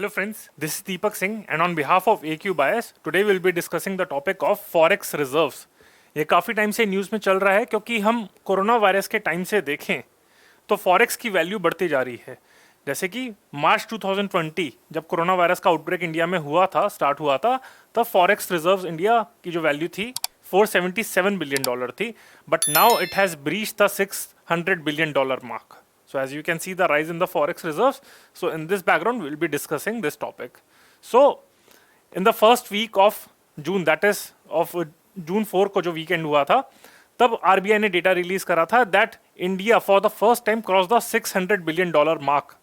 Hello friends, this is Deepak Singh and on behalf of AQ Bias, today we'll be discussing the topic of Forex reserves. ये काफ़ी time से news में चल रहा है क्योंकि हम कोरोना वायरस के टाइम से देखें तो फॉरेक्स की वैल्यू बढ़ती जा रही है। जैसे कि मार्च 2020 जब कोरोना वायरस का आउटब्रेक इंडिया में स्टार्ट हुआ था, तब फॉरेक्स रिजर्व्स इंडिया की जो वैल्यू थी $477 बिलियन थी, but now it has breached the $600 billion mark. So as you can see the rise in the forex reserves. So in this background we'll be discussing this topic. So in the first week of June, that is of June 4 को जो weekend हुआ था, तब RBI ने data release करा था that India for the first time crossed the $600 billion mark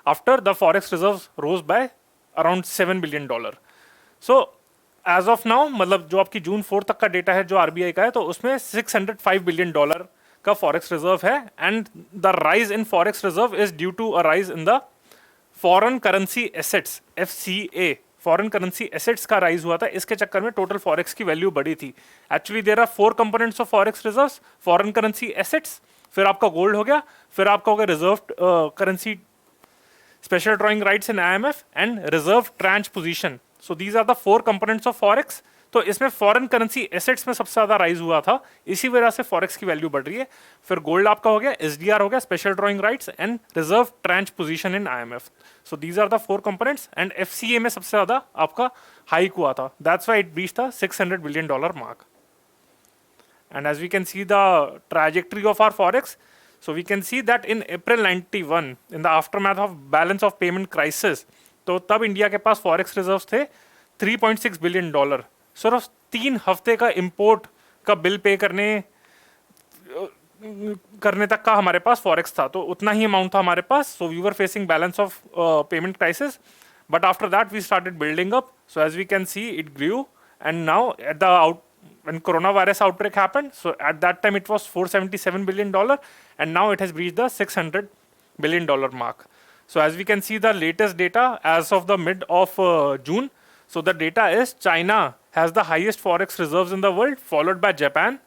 after the forex reserves rose by around $7 billion. So as of now, मतलब जो आपकी जून 4 तक का डेटा है जो RBI का है, तो उसमें $605 बिलियन का फॉरेक्स रिजर्व है. And the rise in forex reserve is due to a rise in the foreign currency assets, FCA. Foreign currency assets का राइज हुआ था, इसके चक्कर में टोटल फॉरेक्स की वैल्यू बढ़ी थी. Actually there are 4 components of forex reserves: foreign currency assets, फिर आपका गोल्ड हो गया, फिर आपका हो गया reserve currency special drawing rights in IMF and reserve tranche position. So these are the 4 components of forex. तो इसमें फॉरेन करेंसी एसेट्स में सबसे ज्यादा राइज हुआ था, इसी वजह से फॉरेक्स की वैल्यू बढ़ रही है. फिर गोल्ड आपका हो गया, SDR हो गया, special drawing rights, and reserve tranche position in IMF. So these are the 4 components. And FCA में सबसे ज्यादा आपका हाइक हुआ था, that's why it reached the $600 billion mark. And as we can see the trajectory of our forex, so we can see that in April 91, in the aftermath of balance of payment crisis, तो तब India के पास forex reserves थे $3.6 billion. सिर्फ 3 हफ्ते का import का bill pay करने तक का हमारे पास फॉरेक्स था, तो उतना ही अमाउंट था हमारे पास. So we were facing balance of payment crisis, but after that we started building up. So as we can see it grew, and now at the when coronavirus outbreak happened, so at that time it was $477 billion, and now it has reached the $600 billion mark. So as we can see the latest data as of the mid of June, so the data is China has the highest forex reserves in the world, followed by Japan,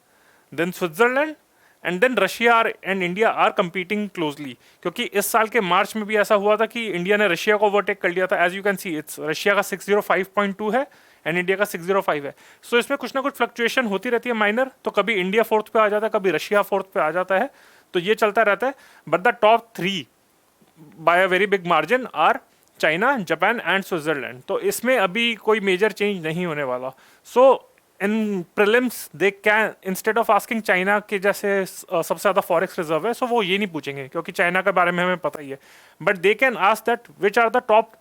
then Switzerland, and then Russia and India are competing closely. क्योंकि इस साल के मार्च में भी ऐसा हुआ था कि इंडिया ने रशिया को ओवरटेक कर लिया था. As you can see it's Russia का 605.2 है एंड इंडिया का 605 है. सो इसमें कुछ ना कुछ फ्लक्चुएशन होती रहती है माइनर, तो कभी इंडिया 4th पे आ जाता है, कभी रशिया 4th पे आ जाता है, तो ये चलता रहता है. But the top 3 by a very big margin are China, Japan and Switzerland. तो इसमें अभी कोई मेजर चेंज नहीं होने वाला. So in prelims they can, instead of asking China के जैसे सबसे ज़्यादा फॉरेक्स रिजर्व है, सो वो ये नहीं पूछेंगे क्योंकि चाइना के बारे में हमें पता ही है. But they can ask that which are the top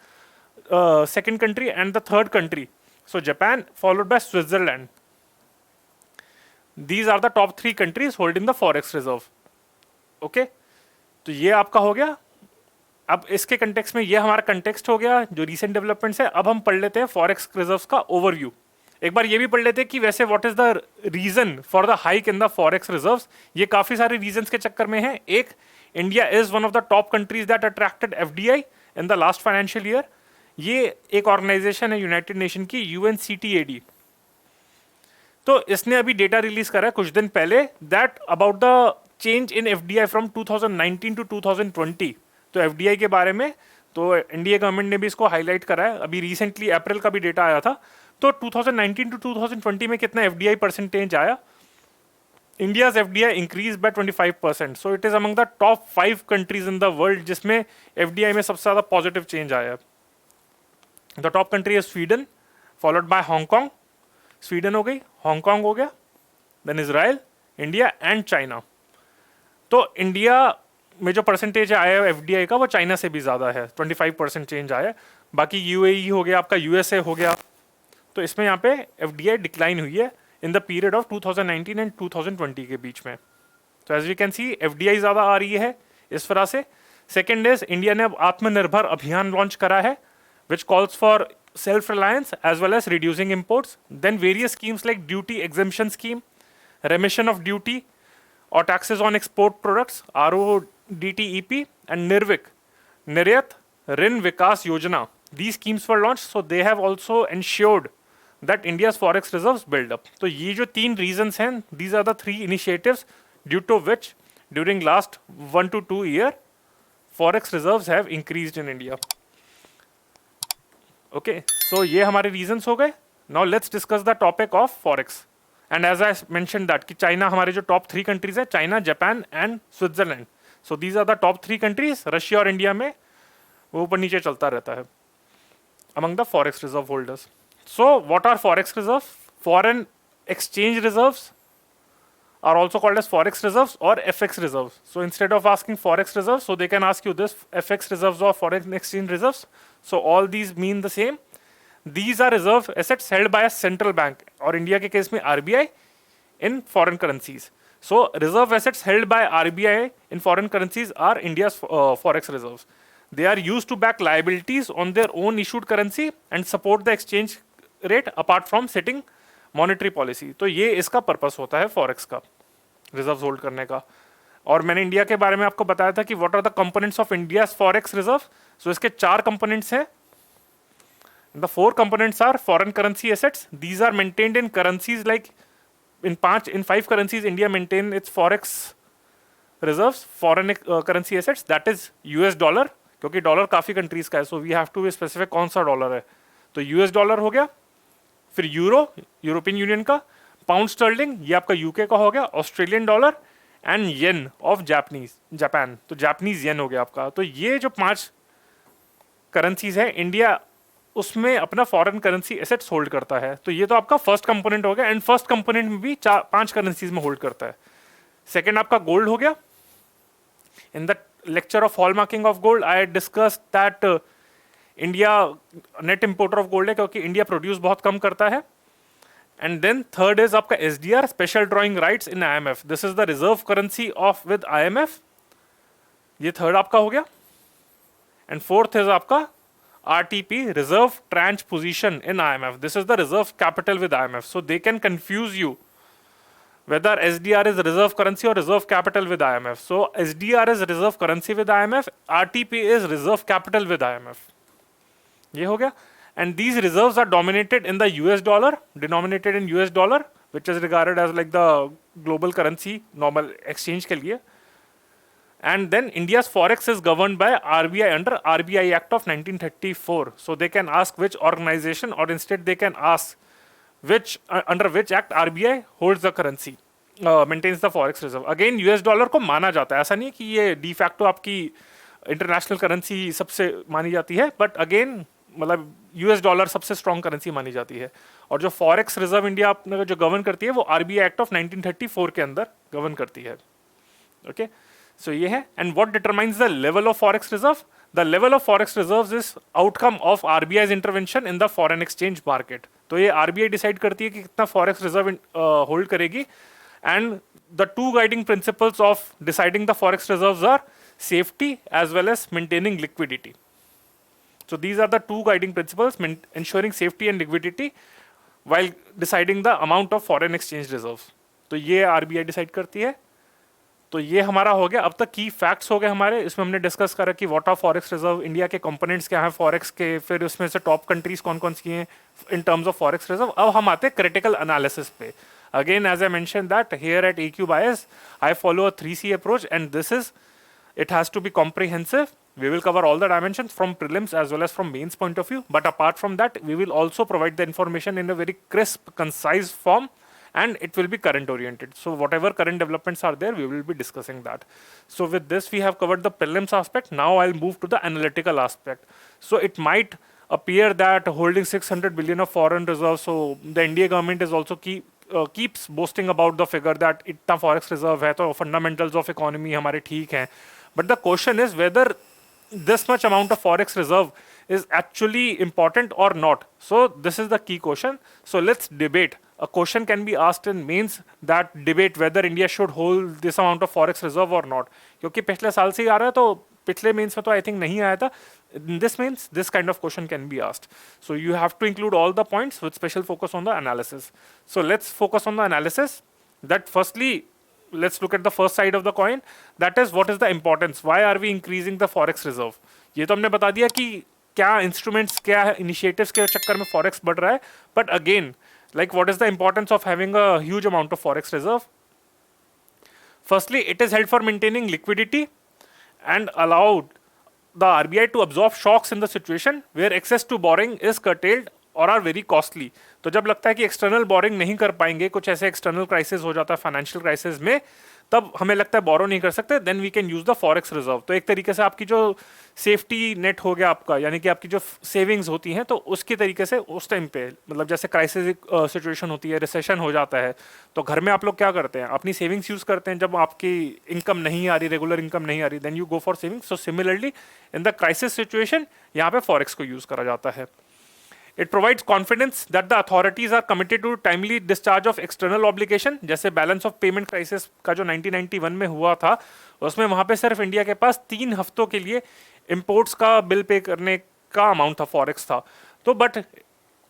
second country and the third country. So Japan followed by Switzerland. These are the top 3 countries holding the forex reserve. Okay? तो ये आपका हो गया. अब इसके कंटेक्स्ट में ये हमारा कंटेक्स्ट हो गया जो रीसेंट डेवलपमेंट्स है. अब हम पढ़ लेते हैं फॉरेक्स रिजर्व्स का ओवरव्यू. एक बार ये भी पढ़ लेते हैं कि वैसे what is the reason for the hike in the forex reserves. ये काफी सारे रीजंस के चक्कर में है. एक, India is one of the top countries that attracted FDI in the last financial year. ये एक ऑर्गेनाइजेशन है यूनाइटेड नेशन की, UNCTAD. तो इसने अभी डेटा रिलीज करा है कुछ दिन पहले that about the change in FDI from 2019 to 2020. तो FDI के बारे में तो इंडिया गवर्नमेंट ने भी इसको हाईलाइट करा है. अभी रिसेंटली अप्रैल का भी डेटा आया था. तो 2019 टू 2020 में कितना FDI परसेंटेज आया? India's FDI increase by 25%. So it is among the top 5 countries in the world जिसमें FDI में सबसे ज्यादा पॉजिटिव चेंज आया है. The top country is Sweden, followed by Hong Kong. Sweden हो गई, Hong Kong हो गया, then Israel, India and China. तो इंडिया में जो परसेंटेज आया है FDI का वो चाइना से भी ज़्यादा है, 25% चेंज आया है. बाकी UAE हो गया, आपका USA हो गया. तो इसमें यहाँ पे FDI डिक्लाइन हुई है in the period of 2019 and 2020 के बीच में. तो as we can see FDI ज़्यादा आ रही है इस तरह से. सेकेंड इज इंडिया ने अब आत्मनिर्भर अभियान लॉन्च करा है, which calls for self-reliance as well as reducing imports. Then various schemes like duty exemption scheme, remission of duty or taxes on export products, RODTEP, and NIRVIC, Niryat Rin Vikas Yojana. These schemes were launched, so they have also ensured that India's forex reserves build up. So ये जो 3 reasons हैं, these are the 3 initiatives due to which during last 1 to 2 year forex reserves have increased in India. Okay, so ये हमारे reasons हो गए. Now let's discuss the topic of forex. And as I mention that कि China हमारे जो top 3 countries है, China, Japan and Switzerland. So these are the top 3 countries. Russia और India में वो ऊपर नीचे चलता रहता है among the forex reserve holders. So what are forex reserves? Foreign exchange reserves are also called as forex reserves or FX reserves. So instead of asking forex reserves, so they can ask you this: FX reserves or foreign exchange reserves. So all these mean the same. These are reserve assets held by a central bank, or India के case में RBI, in foreign currencies. So reserve assets held by RBI in foreign currencies are India's forex reserves. They are used to back liabilities on their own issued currency and support the exchange rate apart from setting monetary policy. तो ये इसका purpose होता है forex का, reserve hold करने का. और मैंने इंडिया के बारे में आपको बताया था कि what are the components of India's forex reserve. So इसके 4 कंपोनेंट्स हैं. The 4 components are foreign currency assets. These are maintained in currencies like in 5 currencies India maintain its forex reserves, foreign currency assets. That is US dollar, क्योंकि dollar काफी countries का है, so we have to be specific कौन सा dollar है. तो US dollar हो गया, फिर यूरो यूरोपियन यूनियन का, पाउंड स्टर्लिंग ये आपका यूके का हो गया, Australian dollar and yen of Japan. तो जापानीज येन हो गया आपका. तो ये जो 5 करेंसीज है, इंडिया उसमें अपना फॉरेन करेंसी एसेट्स होल्ड करता है. तो ये तो आपका फर्स्ट कंपोनेंट हो गया. एंड फर्स्ट कंपोनेंट में भी 5 करेंसीज में होल्ड करता है. सेकेंड आपका गोल्ड हो गया. In the lecture of hallmarking of gold I discussed that India net importer of gold है, क्योंकि इंडिया प्रोड्यूस बहुत कम करता है. एंड देन थर्ड इज आपका SDR, special drawing rights in IMF. This is the reserve currency of with IMF. ये third आपका हो गया. एंड फोर्थ इज आपका RTP, reserve tranche position in IMF. This is the reserve capital with IMF. So they can confuse you whether SDR is reserve currency or reserve capital with IMF. So SDR is reserve currency with IMF, RTP is reserve capital with IMF. ये हो गया. And these reserves are dominated in the US dollar, denominated in US dollar, which is regarded as like the global currency, normal exchange के लिए. And then India's forex is governed by RBI under RBI Act of 1934. So they can ask which organization, or instead they can ask under which act RBI holds the currency, maintains the forex reserve. Again US dollar को माना जाता है, ऐसा नहीं कि ये de facto आपकी international currency सबसे मानी जाती है, बट अगेन मतलब US डॉलर सबसे स्ट्रॉन्ग करेंसी मानी जाती है. और जो फॉरेक्स रिजर्व इंडिया अपने जो गवर्न करती है वो RBI एक्ट ऑफ 1934 के अंदर गवर्न करती है. ओके, सो ये है. And what determines the level of forex reserve? The level of forex reserves is outcome of RBI's intervention in the foreign exchange market. तो ये RBI डिसाइड करती है कि कितना फॉरेक्स रिजर्व होल्ड करेगी. And the 2 guiding principles of deciding the forex reserves are safety as well as maintaining liquidity. So these are the 2 guiding principles, ensuring safety and liquidity while deciding the amount of foreign exchange reserves. तो ये RBI decide करती है. तो ये हमारा हो गया. अब तक की फैक्ट्स हो गए हमारे. इसमें हमने डिस्कस करा कि what are forex reserve, India के कंपोनेंट्स क्या हैं फॉरेक्स के, फिर उसमें से टॉप कंट्रीज कौन कौन सी हैं in terms of forex reserve. अब हम आते हैं क्रिटिकल एनालिसिस पे. Again as I mention that here at AQ Bias I follow a 3C approach, and this is it has to be comprehensive. We will cover all the dimensions from prelims as well as from mains point of view. But apart from that, we will also provide the information in a very crisp, concise form, and it will be current oriented. So whatever current developments are there, we will be discussing that. So with this, we have covered the prelims aspect. Now I'll move to the analytical aspect. So it might appear that holding 600 billion of foreign reserves, so the India government is also keeps boasting about the figure that इतना forex reserve है, तो fundamentals of economy हमारे ठीक हैं. But the question is whether this much amount of forex reserve is actually important or not. So this is the key question. So let's debate. A question can be asked in mains that debate whether India should hold this amount of forex reserve or not. क्योंकि पिछले साल से ही आ रहा है, तो पिछले mains में तो I think नहीं आया था. In this means this kind of question can be asked. So you have to include all the points with special focus on the analysis. So let's focus on the analysis. That firstly, let's look at the first side of the coin. That is, what is the importance? Why are we increasing the forex reserve? ये तो हमने बता दिया कि क्या instruments, क्या initiatives के चक्कर में forex बढ़ रहा है. But again, like what is the importance of having a huge amount of forex reserve? Firstly, it is held for maintaining liquidity and allowed the RBI to absorb shocks in the situation where access to borrowing is curtailed और are very costly. तो जब लगता है कि external boring नहीं कर पाएंगे, कुछ ऐसे एक्सटर्नल क्राइसिस हो जाता है फाइनेंशियल क्राइसिस में, तब हमें लगता है बोरो नहीं कर सकते, then we can use the forex reserve. तो एक तरीके से आपकी जो सेफ्टी नेट हो गया आपका, यानी कि आपकी जो सेविंग्स होती हैं, तो उसकी तरीके से उस टाइम पे मतलब जैसे क्राइसिस सिचुएशन होती है, रिसेशन हो जाता है, तो घर में आप लोग क्या करते हैं, अपनी सेविंग्स यूज करते हैं। जब आपकी इनकम नहीं आ रही, रेगुलर इनकम नहीं आ रही, then you go for savings. So similarly in the crisis situation यहाँ पे फॉरेक्स को यूज करा जाता है। It provides confidence that the authorities are committed to timely discharge of external obligation। जैसे बैलेंस ऑफ पेमेंट क्राइसिस का जो 1991 में हुआ था, उसमें वहां पे सिर्फ इंडिया के पास 3 हफ्तों के लिए इंपोर्ट्स का बिल पे करने का अमाउंट था, फॉरेक्स था। तो but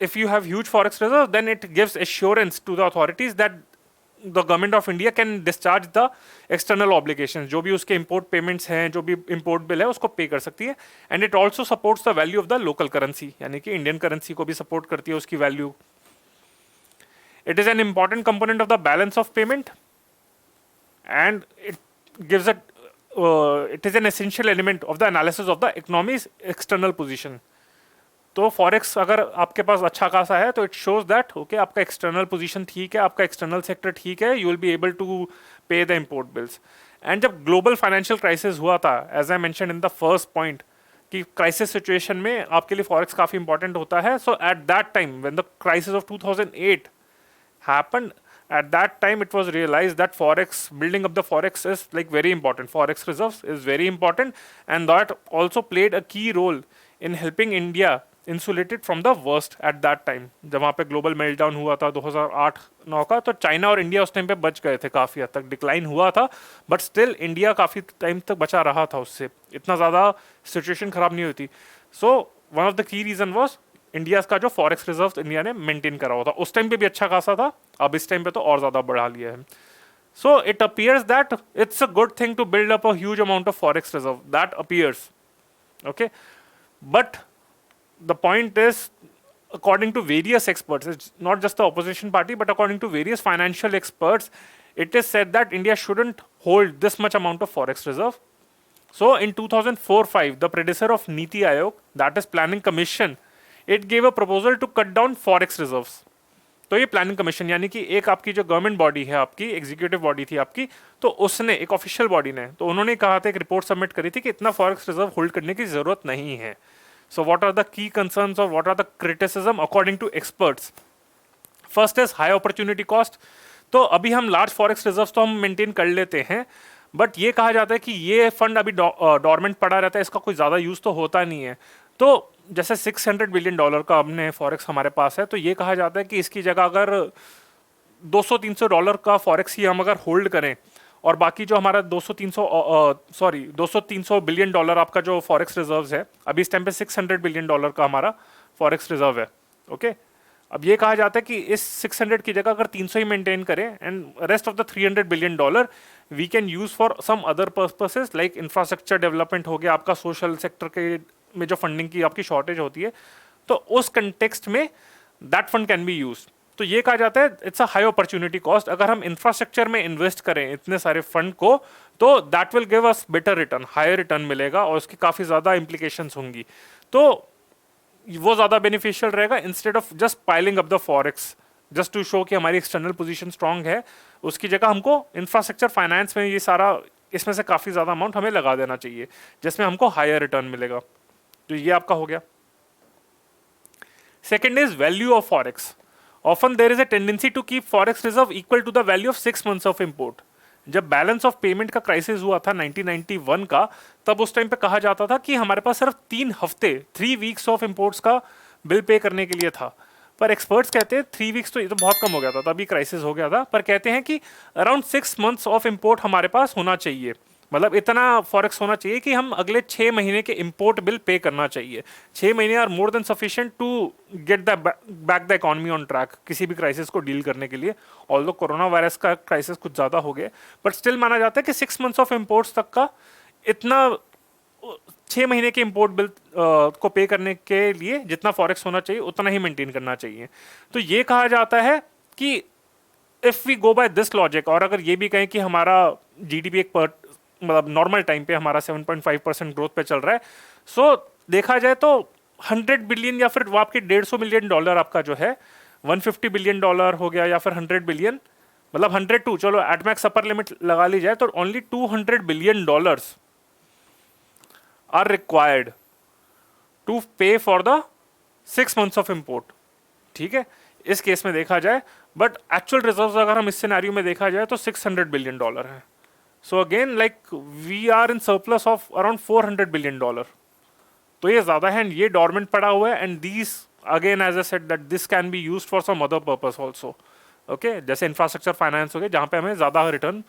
if you have huge forex reserve, then it gives assurance to the authorities that the government of India can discharge the external obligation, जो भी उसके इंपोर्ट पेमेंट्स हैं, जो भी इंपोर्ट बिल है, उसको पे कर सकती है। And it also supports the value of the local currency, यानी कि इंडियन करेंसी को भी सपोर्ट करती है, उसकी value. It is an important component of the balance of payment and it gives it is an essential element of the analysis of the economy's external position. तो forex अगर आपके पास अच्छा खासा है, तो इट शोज दैट ओके, आपका external position ठीक है, आपका एक्सटर्नल सेक्टर ठीक है, you will be able to pay the import bills. And जब ग्लोबल फाइनेंशियल क्राइसिस हुआ था, as I mention in the first point, कि क्राइसिस सिचुएशन में आपके लिए फॉरेक्स काफी इंपॉर्टेंट होता है। So at that time when the crisis of 2008 happened, at that time it was realized that forex, building up the forex is like very important, forex reserves is very important, and that also played a key role in helping India insulated from the worst at that time। जब वहाँ पे global meltdown हुआ था 2008-9 का, तो China और India उस time पे बच गए थे, काफ़ी हद तक डिक्लाइन हुआ था, बट स्टिल इंडिया काफ़ी टाइम तक बचा रहा था उससे, इतना ज़्यादा सिचुएशन खराब नहीं होती। So one of the key reason was India का जो फॉरेक्स रिजर्व इंडिया ने मेंटेन करा हुआ था, उस टाइम पे भी अच्छा खासा था, अब इस टाइम पे तो और ज़्यादा बढ़ा लिया है। So it appears that it's a good thing to build up a huge amount of forex reserve, that appears okay. But the point is, according to various experts, it's not just the opposition party, but according to various financial experts, it is said that India shouldn't hold this much amount of forex reserve. So in 2004-5, the predecessor of Niti Aayog, that is Planning Commission, it gave a proposal to cut down forex reserves। तो ये planning commission, यानी कि एक आपकी जो government body है, आपकी executive body थी आपकी, तो उसने, एक ऑफिशियल बॉडी ने, तो उन्होंने कहा था, एक रिपोर्ट सबमिट करी थी कि इतना फॉरेक्स रिजर्व होल्ड करने की जरूरत नहीं है। So what are the key concerns or what are the criticism according to experts? First is high opportunity cost। तो अभी हम लार्ज फॉरेक्स रिजर्व्स तो हम मेंटेन कर लेते हैं, बट ये कहा जाता है कि ये फंड अभी डॉर्मेंट पड़ा रहता है, इसका कोई ज़्यादा यूज़ तो होता नहीं है। तो जैसे $600 बिलियन का हमने फॉरेक्स हमारे पास है, तो ये कहा जाता है कि इसकी जगह अगर $200-300 का फॉरेक्स ही हम अगर होल्ड करें, और बाकी जो हमारा 200-300 बिलियन डॉलर आपका जो फॉरेक्स रिजर्व्स है, अभी इस टाइम पे $600 बिलियन का हमारा फॉरेक्स रिजर्व है ओके। अब ये कहा जाता है कि इस 600 की जगह अगर 300 ही मेंटेन करें, and rest of the $300 billion we can use for some other purposes, like infrastructure development हो गया, आपका सोशल सेक्टर के में जो फंडिंग की आपकी शॉर्टेज होती है, तो उस कंटेक्स्ट में that fund can be use. तो ये कहा जाता है it's a high opportunity cost. अगर हम इंफ्रास्ट्रक्चर में इन्वेस्ट करें इतने सारे फंड को, तो that will give us better return, higher return मिलेगा, और उसकी काफ़ी ज़्यादा इंप्लीकेशंस होंगी। तो वो ज़्यादा बेनिफिशियल रहेगा, instead of just piling up the forex just to show कि हमारी एक्सटर्नल पोजीशन स्ट्रांग है। उसकी जगह हमको इंफ्रास्ट्रक्चर फाइनेंस में ये सारा, इसमें से काफ़ी ज़्यादा अमाउंट हमें लगा देना चाहिए, जिसमें हमको हायर रिटर्न मिलेगा। तो ये आपका हो गया। Second is value of forex. Often there is a tendency to keep forex reserve equal to the value of 6 months of import। जब बैलेंस ऑफ पेमेंट का क्राइसिस हुआ था 1991 का, तब उस टाइम पे कहा जाता था कि हमारे पास सिर्फ 3 हफ्ते 3 वीक्स ऑफ इंपोर्ट्स का बिल पे करने के लिए था। पर एक्सपर्ट्स कहते हैं 3 वीक्स तो ये तो बहुत कम हो गया था, तभी क्राइसिस हो गया था, पर कहते हैं कि अराउंड 6 मंथ्स ऑफ इंपोर्ट हमारे पास होना चाहिए। मतलब इतना फॉरेक्स होना चाहिए कि हम अगले 6 महीने के इंपोर्ट बिल पे करना चाहिए। 6 महीने are more than sufficient to get the back the economy on track, किसी भी क्राइसिस को डील करने के लिए। ऑल्दो कोरोना वायरस का क्राइसिस कुछ ज़्यादा हो गया, बट स्टिल माना जाता है कि 6 मंथ्स ऑफ इंपोर्ट्स तक का, इतना 6 महीने के इंपोर्ट बिल को पे करने के लिए जितना फॉरेक्स होना चाहिए उतना ही मेंटेन करना चाहिए। तो ये कहा जाता है कि if we go by this logic, और अगर ये भी कहें कि हमारा जीडीपी एक मतलब नॉर्मल टाइम पे हमारा 7.5% ग्रोथ पे चल रहा है। सो देखा जाए तो 100 बिलियन या फिर वो आपके 150 मिलियन डॉलर आपका जो है 150 बिलियन डॉलर हो गया या फिर 100 बिलियन, मतलब 102, चलो एटमैक्स अपर लिमिट लगा ली जाए तो only 200 billion dollars are required to pay for the 6 months of import. ठीक है, इस केस में देखा जाए, बट एक्चुअल रिजर्व्स अगर हम इस सिनेरियो में देखा जाए तो 600 बिलियन डॉलर है। So again like we are in surplus of around 400 billion dollar. तो ये ज्यादा है, ये डॉर्मेंट पड़ा हुआ है, and these again as I said that this can be used for some other purpose also. Okay, जैसे इंफ्रास्ट्रक्चर फाइनेंस हो गया जहां पे हमें ज्यादा रिटर्न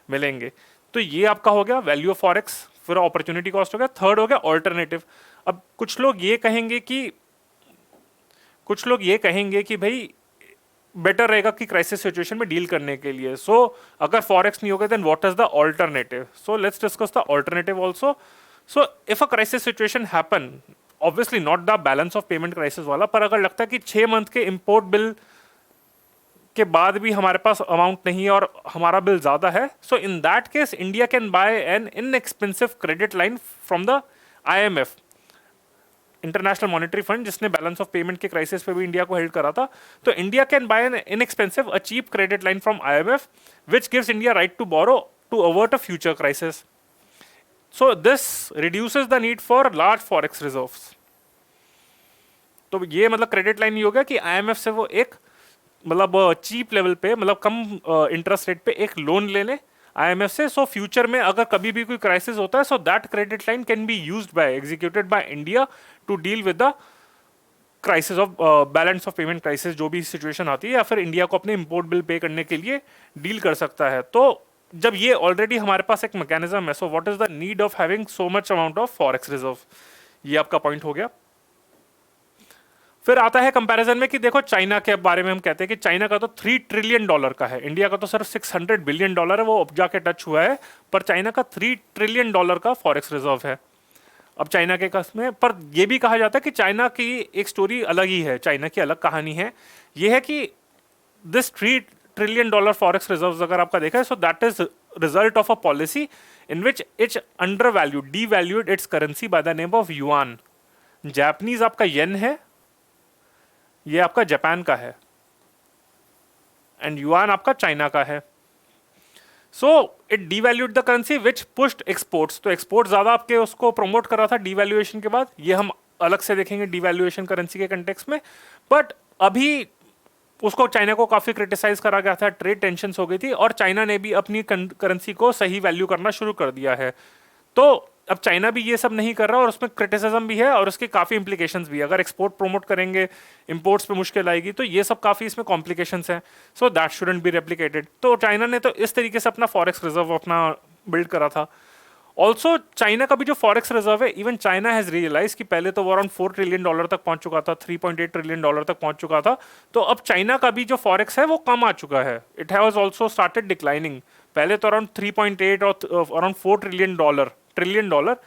मिलेंगे। तो ये आपका हो गया वैल्यू ऑफ फॉरेक्स, फिर अपॉर्चुनिटी कॉस्ट हो गया। थर्ड हो गया ऑल्टरनेटिव। अब कुछ लोग ये कहेंगे कि भाई बेटर रहेगा कि क्राइसिस सिचुएशन में डील करने के लिए। सो अगर फॉरेक्स नहीं होगा then what is the alternative? So let's discuss the alternative also. So if a crisis situation happen, obviously not the balance of payment crisis वाला, पर अगर लगता है कि 6 मंथ के इंपोर्ट बिल के बाद भी हमारे पास अमाउंट नहीं है और हमारा बिल ज्यादा है, so in that case India can buy an inexpensive credit line from the IMF, international monetary fund, जिसने बैलेंस ऑफ पेमेंट के क्राइसिस पे भी इंडिया को हेल्प करा था। तो India can buy an inexpensive a cheap credit line from IMF which gives India right to borrow to avert a future crisis. So this reduces the need for large forex reserves. तो ये मतलब credit line ये हो गया कि IMF से वो एक मतलब चीप लेवल पे, मतलब कम इंटरेस्ट रेट पे एक लोन ले लें IMF से। सो फ्यूचर में अगर कभी भी कोई क्राइसिस होता है, so that credit line can be used by executed by India to deal with the crisis of balance of payment crisis, जो भी सिचुएशन आती है, या फिर इंडिया को अपने इंपोर्ट बिल पे करने के लिए डील कर सकता है। तो जब ये ऑलरेडी हमारे पास एक मैकेनिज्म है, so what is the need of having so much amount of forex reserve? ये आपका पॉइंट हो गया। फिर आता है कंपैरिजन में कि देखो चाइना के बारे में हम कहते हैं कि चाइना का तो 3 ट्रिलियन डॉलर का है, इंडिया का तो सिर्फ 600 बिलियन डॉलर है, वो अब जाके टच हुआ है, पर चाइना का 3 ट्रिलियन डॉलर का फॉरेक्स रिजर्व है। अब चाइना के केस में, पर यह भी कहा जाता है कि चाइना की एक स्टोरी अलग ही है, चाइना की अलग कहानी है। यह है कि this 3 trillion dollar forex reserves अगर आपका देखा है, so that is result of a policy in which it's under value devalued its currency by the name of yuan. Japanese आपका येन है, ये आपका जापान का है, एंड युआन आपका चाइना का है। So it devalued the currency which pushed exports. तो एक्सपोर्ट ज्यादा आपके उसको प्रमोट कर रहा था डीवैल्यूएशन के बाद, ये हम अलग से देखेंगे डीवैल्यूएशन करेंसी के कंटेक्स्ट में। बट अभी उसको चाइना को काफी क्रिटिसाइज करा गया था, ट्रेड टेंशन हो गई थी, और चाइना ने भी अपनी करेंसी को सही वैल्यू करना शुरू कर दिया है। तो अब चाइना भी ये सब नहीं कर रहा, और उसमें क्रिटिसिज्म भी है और उसके काफी इंप्लीकेशंस भी है। अगर एक्सपोर्ट प्रमोट करेंगे, इंपोर्ट्स पे मुश्किल आएगी, तो ये सब काफी इसमें कॉम्प्लिकेशंस हैं। So that shouldn't be replicated. तो चाइना ने तो इस तरीके से अपना फॉरेक्स रिजर्व अपना बिल्ड करा था। ऑल्सो चाइना का भी जो फॉरेक्स रिजर्व है, इवन चाइना हैज रियलाइज कि पहले तो वो अराउंड 4 ट्रिलियन डॉलर तक पहुंच चुका था, 3.8 ट्रिलियन डॉलर तक पहुंच चुका था। तो अब चाइना का भी जो फॉरेक्स है वो कम आ चुका है, it has also started declining. पहले तो अराउंड 3.8 और अराउंड 4 ट्रिलियन डॉलर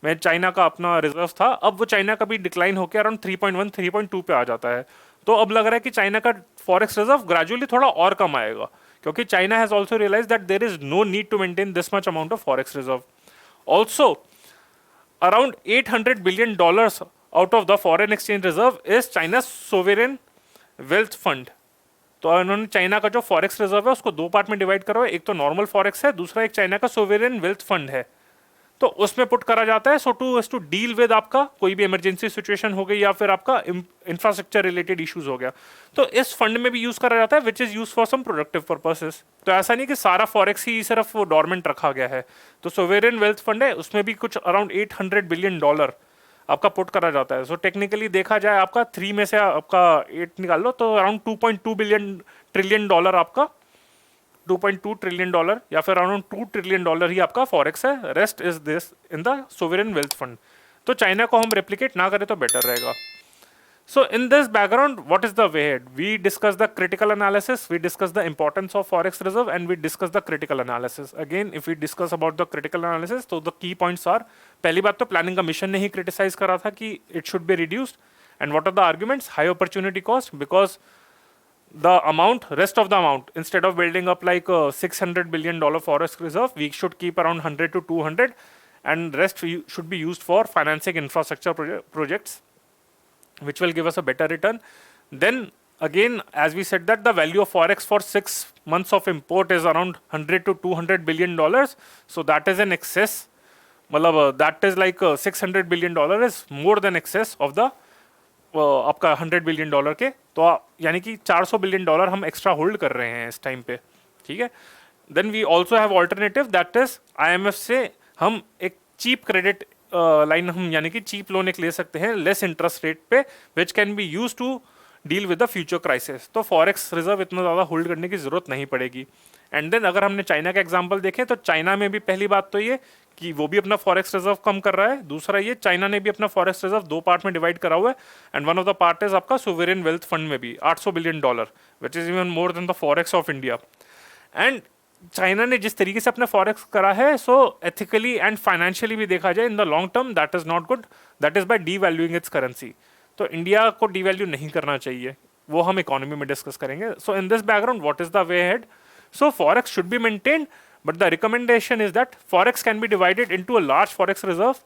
में चाइना का अपना रिजर्व था, अब वो चाइना का भी डिक्लाइन होकर अराउंड 3.1 3.2 पे आ जाता है। तो अब लग रहा है कि चाइना का फॉरेक्स रिजर्व ग्रेजुअली थोड़ा और कम आएगा, क्योंकि China has also realise that there is no need to maintain this much amount of forex reserve. Also, around $800 billion out of the foreign exchange reserve is China's sovereign wealth fund. तो उन्होंने China का जो forex reserve है उसको 2 part में divide करा है, एक तो नॉर्मल फॉरेक्स है, दूसरा एक चाइना का सोवेरियन वेल्थ फंड है। तो उसमें पुट करा जाता है सो टू डील विद आपका कोई भी इमरजेंसी सिचुएशन हो गई या फिर आपका इंफ्रास्ट्रक्चर रिलेटेड इश्यूज हो गया, तो इस फंड में भी यूज करा जाता है which is use for some productive purposes. तो ऐसा नहीं कि सारा फॉरेक्स ही सिर्फ वो डॉर्मेंट रखा गया है। तो सोवेरियन वेल्थ फंड है, उसमें भी कुछ अराउंड $800 बिलियन आपका पुट करा जाता है। सो टेक्निकली देखा जाए आपका 3 में से आपका 8 निकाल लो तो अराउंड 2.2 ट्रिलियन डॉलर आपका 2.2 ट्रिलियन डॉलर या फिर अराउंड 2 ट्रिलियन डॉलर ही आपका फॉरेक्स है, rest is this in the sovereign wealth fund. तो चाइना को हम रेप्लिकेट ना करें तो बेटर रहेगा। So in this background, what is the way ahead? We discuss the critical analysis, we discuss the importance of forex reserve, and we discuss the critical analysis. Again, if we discuss about the critical analysis, तो the key points are, पहली बात तो planning commission ने he criticise करा था कि it should be reduced, and what are the arguments? High opportunity cost, because the amount, rest of the amount, instead of building up like a $600 billion forex reserve, we should keep around 100 to 200, and rest should be used for financing infrastructure projects, which will give us a better return. Then again, as we said that the value of forex for 6 months of import is around 100 to 200 billion dollars. So that is an excess. मतलब that is like $600 billion is more than excess of the आपका $100 billion के, तो यानी कि $400 billion हम extra hold कर रहे हैं इस टाइम पे, ठीक है. Then we also have alternative, that is IMF से हम एक चीप क्रेडिट लाइन हम यानी कि चीप लोन एक ले सकते हैं लेस इंटरेस्ट रेट पे, which can be use to deal with the future crisis. तो फॉरेक्स रिजर्व इतना ज़्यादा होल्ड करने की जरूरत नहीं पड़ेगी. एंड देन अगर हमने चाइना का एग्जांपल देखें तो चाइना में भी पहली बात तो ये कि वो भी अपना फॉरेक्स रिजर्व कम कर रहा है. दूसरा ये चाइना ने भी अपना फॉरेक्स रिजर्व 2 पार्ट में डिवाइड करा हुआ है, and one of the part is आपका सोवरेन वेल्थ फंड में भी $800 billion, which is even more than the forex of India. And China ने जिस तरीके से अपना फॉरेक्स करा है, सो एथिकली एंड फाइनेंशियली भी देखा जाए in the long term that is not good. That is by devaluing its currency. तो इंडिया को डी वैल्यू नहीं करना चाहिए, वो हम इकोनॉमी में डिस्कस करेंगे. So in this background what is the way ahead? So forex should be maintained, but the recommendation is that forex can be divided into a large forex reserve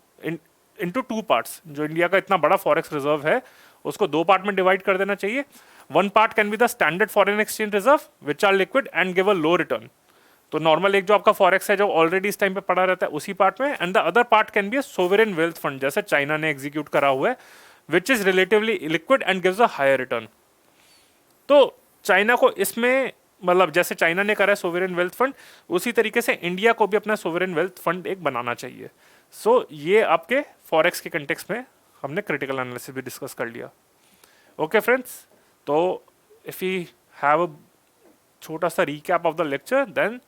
into 2 parts. जो India का इतना बड़ा forex reserve है उसको 2 part में divide कर देना चाहिए. One part can be the standard foreign exchange reserve which are liquid and give a low return. तो नॉर्मल एक जो आपका फॉरेक्स है जो ऑलरेडी इस टाइम पे पड़ा रहता है उसी पार्ट में, and the other part can be a sovereign wealth fund जैसे चाइना ने एग्जीक्यूट करा हुआ है, which is relatively liquid and gives a higher return. तो चाइना को इसमें मतलब जैसे चाइना ने करा है सोवरेन वेल्थ फंड, उसी तरीके से इंडिया को भी अपना सोवरेन वेल्थ फंड एक बनाना चाहिए. सो ये आपके फॉरेक्स के कंटेक्स्ट में हमने क्रिटिकल एनालिसिस भी डिस्कस कर लिया. ओके फ्रेंड्स, तो इफ यू हैव अ छोटा सा recap of the lecture, then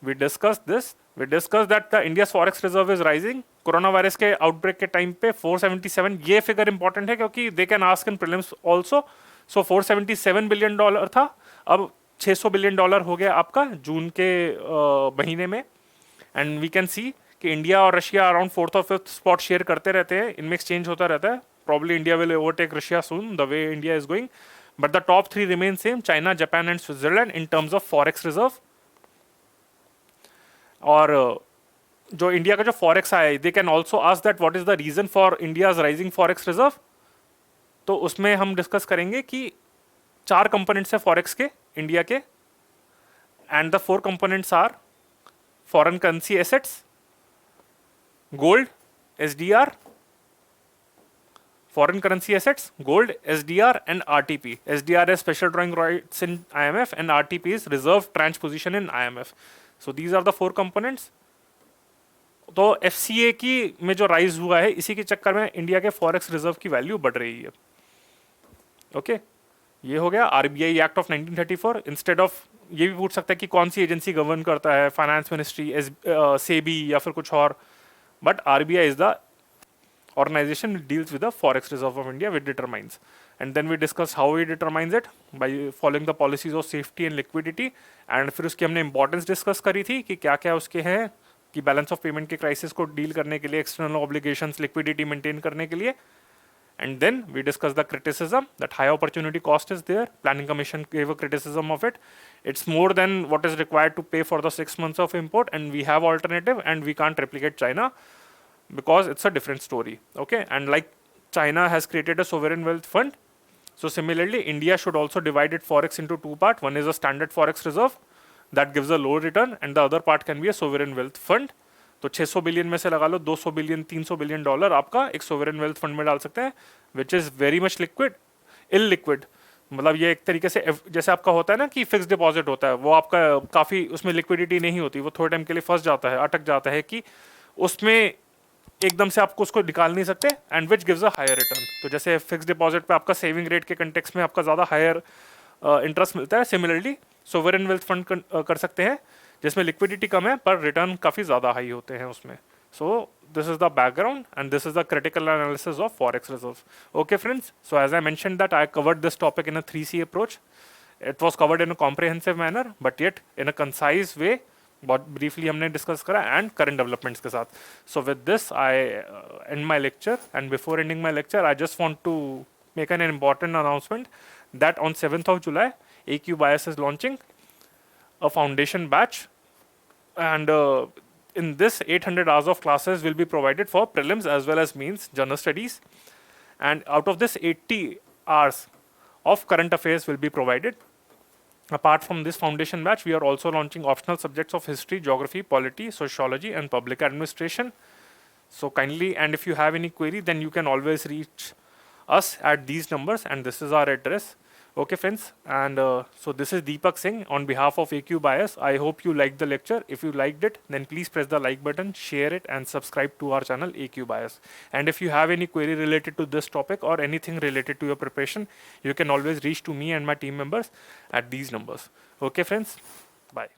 we discuss this. We discuss that the India forex reserve is rising. Corona virus के आउटब्रेक के टाइम पे 477, ये फिगर इंपॉर्टेंट है क्योंकि they can ask in prelims also. So $477 billion था, अब $600 billion हो गया आपका जून के महीने में. एंड वी कैन सी कि इंडिया और रशिया अराउंड 4th और 5th स्पॉट शेयर करते रहते हैं, इनमें एक्सचेंज होता रहता है. Probably India will overtake Russia soon the way India is going, but the top 3 remain same, China, Japan and Switzerland in terms of forex reserve. और जो इंडिया का जो फॉरेक्स आया है, they can also ask that what is the reason for India's rising forex reserve. तो उसमें हम discuss करेंगे कि 4 कंपोनेंट्स है फॉरेक्स के इंडिया के, and the 4 components are foreign currency assets, gold, SDR, foreign currency assets, gold, SDR and RTP. SDR is special drawing rights in IMF and RTP is reserve tranche position in IMF. So these are the 4 components. तो FCA की में जो rise हुआ है इसी के चक्कर में इंडिया के फॉरेक्स रिजर्व की वैल्यू बढ़ रही है. ओके, ये हो गया RBI act of 1934. Instead of ये भी पूछ सकता है कि कौन सी एजेंसी गवर्न करता है, फाइनेंस मिनिस्ट्री, सेबी या फिर कुछ और, but RBI is the organization which deals with the forex reserve of India, which determines. And then we discuss how it determines it by following the policies of safety and liquidity. And फिर उसकी हमने importance discuss करी थी कि क्या क्या उसके हैं, कि बैलेंस ऑफ पेमेंट के क्राइसिस को डील करने के लिए, एक्सटर्नल ऑब्लिगेशंस, लिक्विडिटी मेंटेन करने के लिए. And then we discuss the criticism that high opportunity cost is there. Planning Commission gave a criticism of it. It's more than what is required to pay for the 6 months of import, and we have alternative, and we can't replicate China because it's a different story. Okay, and like China has created a sovereign wealth fund, so similarly India should also divide its forex into 2 parts. One is a standard forex reserve that gives a low return, and the other part can be a sovereign wealth fund. तो 600 billion में से लगा लो 200 billion, $300 billion आपका एक sovereign wealth fund में डाल सकते हैं, which is very much liquid, illiquid. मतलब ये एक तरीके से जैसे आपका होता है ना कि फिक्स डिपॉजिट होता है, वो आपका काफ़ी उसमें लिक्विडिटी नहीं होती, वो थोड़े टाइम के लिए फंस जाता है, अटक जाता है कि उसमें एकदम से आपको उसको निकाल नहीं सकते, and which gives a higher return. तो जैसे फिक्स डिपॉजिट पे आपका सेविंग रेट के कंटेक्स में आपका ज़्यादा हायर इंटरेस्ट मिलता है, सिमिलरली सोवरेन वेल्थ फंड कर सकते हैं जिसमें लिक्विडिटी कम है पर रिटर्न काफ़ी ज़्यादा हाई होते हैं उसमें. सो this is the background and this is the critical analysis of forex reserve. Okay friends, so as I mentioned that I covered this topic in a 3C approach. It was covered in a comprehensive manner but yet in a concise way, बहुत briefly हमने discuss करा and current developments के साथ. So with this I end my lecture, and before ending my lecture I just want to make an important announcement that on 7th of July, AQ Bias is launching a foundation batch, and in this 800 hours of classes will be provided for prelims as well as mains general studies, and out of this 80 hours of current affairs will be provided. Apart from this foundation batch, we are also launching optional subjects of history, geography, polity, sociology, and public administration. So kindly, and if you have any query, then you can always reach us at these numbers, and this is our address. Okay, friends, and so this is Deepak Singh on behalf of AQ Bias. I hope you liked the lecture. If you liked it, then please press the like button, share it, and subscribe to our channel AQ Bias. And if you have any query related to this topic or anything related to your preparation, you can always reach to me and my team members at these numbers. Okay, friends, bye.